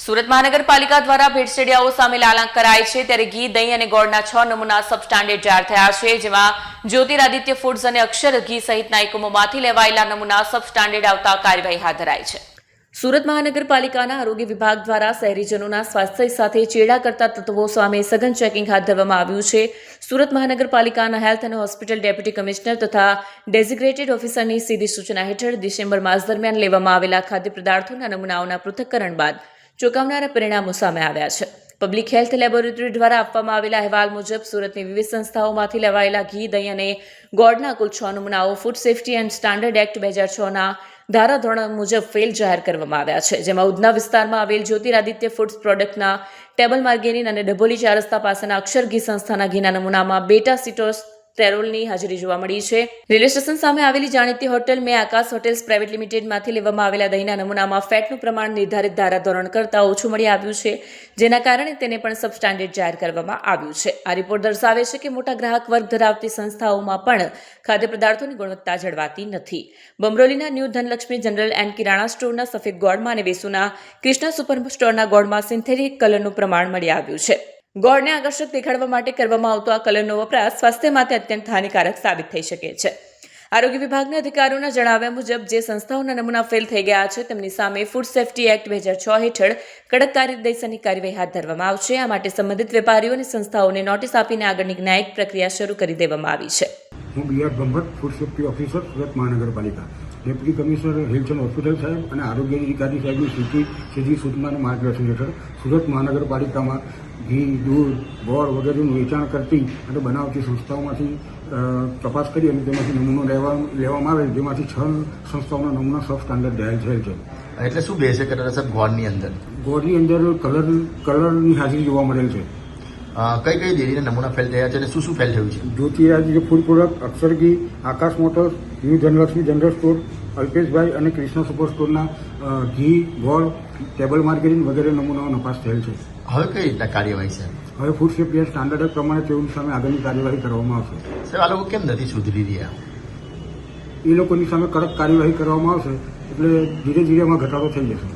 સુરત મહાનગરપાલિકા દ્વારા ભેળસેળિયાઓ સામે લાલાંક કરાય છે ત્યારે ઘી, દહીં અને ગોળના 6 નમૂના સબસ્ટાન્ડર્ડ જાહેર થયા છે, જેમાં જ્યોતિરાદિત્ય ફૂડ્સ અને અક્ષર ઘી સહિતના એકમોમાંથી લેવાયેલા નમૂના સબસ્ટાન્ડર્ડ આવતા કાર્યવાહી હાથ ધરાઈ છે. સુરત મહાનગરપાલિકાના આરોગ્ય વિભાગ દ્વારા શહેરીજનોના સ્વાસ્થ્ય સાથે ચેડા કરતા તત્વો સામે સઘન ચેકિંગ હાથ ધરવામાં આવ્યું છે. સુરત મહાનગરપાલિકાના હેલ્થ અને હોસ્પિટલ ડેપ્યુટી કમિશનર તથા ડેઝિગ્નેટેડ ઓફિસરની સીધી સૂચના હેઠળ ડિસેમ્બર માસ દરમિયાન લેવામાં આવેલા ખાદ્ય પદાર્થોના નમૂનાઓના પૃથ્થકરણ બાદ ચોંકાવનારા પરિણામો સામે આવ્યા છે. પબ્લિક હેલ્થ લેબોરેટરી દ્વારા આપવામાં આવેલા અહેવાલ મુજબ સુરતની વિવિધ સંસ્થાઓમાંથી લેવાયેલા ઘી, દહીં અને ગોળના કુલ 6 નમૂનાઓ food safety and standard act 2006ના ધારાધોરણ મુજબ ફેલ જાહેર કરવામાં આવ્યા છે, જેમાં ઉધના વિસ્તારમાં આવેલ જ્યોતિરાદિત્ય ફૂડ્સ પ્રોડક્ટના ટેબલ માર્ગેરીન અને ડભોલી 4 રસ્તા પાસેના અક્ષર ઘી સંસ્થાના ઘીના નમૂનામાં બેટા સિટોસ્ટેરોલની હાજરી જોવા મળી છે. રેલવે સ્ટેશન સામે આવેલી જાણીતી હોટેલ મે આકાશ હોટેલ્સ પ્રાઇવેટ લિમિટેડમાંથી લેવામાં આવેલા દહીંના નમૂનામાં ફેટનું પ્રમાણ નિર્ધારિત ધારાધોરણ કરતાં ઓછું મળી આવ્યું છે, જેના કારણે તેને પણ સબસ્ટાન્ડર્ડ જાહેર કરવામાં આવ્યું છે. આ રિપોર્ટ દર્શાવે છે કે મોટા ગ્રાહક વર્ગ ધરાવતી સંસ્થાઓમાં પણ ખાદ્ય પદાર્થોની ગુણવત્તા જળવાતી નથી. બમરોલીના new Dhanlaxmi general and kirana સ્ટોરના સફેદ ગોળમાં અને વેસુના કૃષ્ણા સુપર સ્ટોરના ગોળમાં સિન્થેટિક કલરનું પ્રમાણ મળી આવ્યું છે. ગોળને આકર્ષક દેખાડવા માટે કરવામાં આવતો આ કલરનો વપરાશ સ્વાસ્થ્ય માટે અત્યંત હાનિકારક સાબિત થઈ શકે છે. આરોગ્ય વિભાગના અધિકારીઓના જણાવ્યા મુજબ જે સંસ્થાઓના નમૂના ફેલ થઈ ગયા છે તેમની સામે ફૂડ સેફ્ટી એક્ટ 2006 હેઠળ કડક કાયદેસરની કાર્યવાહી હાથ ધરવામાં આવશે. આ માટે સંબંધિત વેપારીઓ અને સંસ્થાઓને નોટિસ આપીને આગળની ન્યાયિક પ્રક્રિયા શરૂ કરી દેવામાં આવી છે. હું B R. Brahmbhatt, food safety officer, Surat મહાનગરપાલિકા. Deputy commissioner health and hospital સાહેબ અને આરોગ્ય અધિકારી સાહેબની સીધી સૂચના અને માર્ગદર્શન હેઠળ સુરત મહાનગરપાલિકામાં ઘી, દૂધ, ગોળ વગેરેનું વેચાણ કરતી અને બનાવતી સંસ્થાઓમાંથી તપાસ કરી અને તેમાંથી નમૂનો લેવામાં આવે, જેમાંથી 6 સંસ્થાઓના નમૂના સબ સ્ટાન્ડર્ડ જાહેર થયેલ છે. એટલે શું બેસે કરે સાહેબ ગોળની અંદર? ગોળની અંદર કલરની હાજરી જોવા મળેલ છે. કઈ કઈ ડેરીના નમૂના ફેલ થયા છે અને શું શું ફેલ થયું છે? જ્યોતિરાદિત્ય ફૂડ પ્રોડક્ટ, અક્ષર ઘી, Akash motors, new Dhanlaxmi general store, Alpeshbhai અને કૃષ્ણ સુપર સ્ટોરના ઘી, ગોળ, ટેબલ માર્કેટિંગ વગેરે નમૂનાઓ નપાસ થયેલ છે. હવે કઈ રીતના કાર્યવાહી છે? હવે ફૂડ સેફ્ટી સ્ટાન્ડર્ડ પ્રમાણે તેઓની સામે આગળની કાર્યવાહી કરવામાં આવશે. સાહેબ, આ લોકો કેમ નથી સુધરી રહ્યા? એ લોકોની સામે કડક કાર્યવાહી કરવામાં આવશે એટલે ધીરે ધીરે એમાં ઘટાડો થઈ જશે.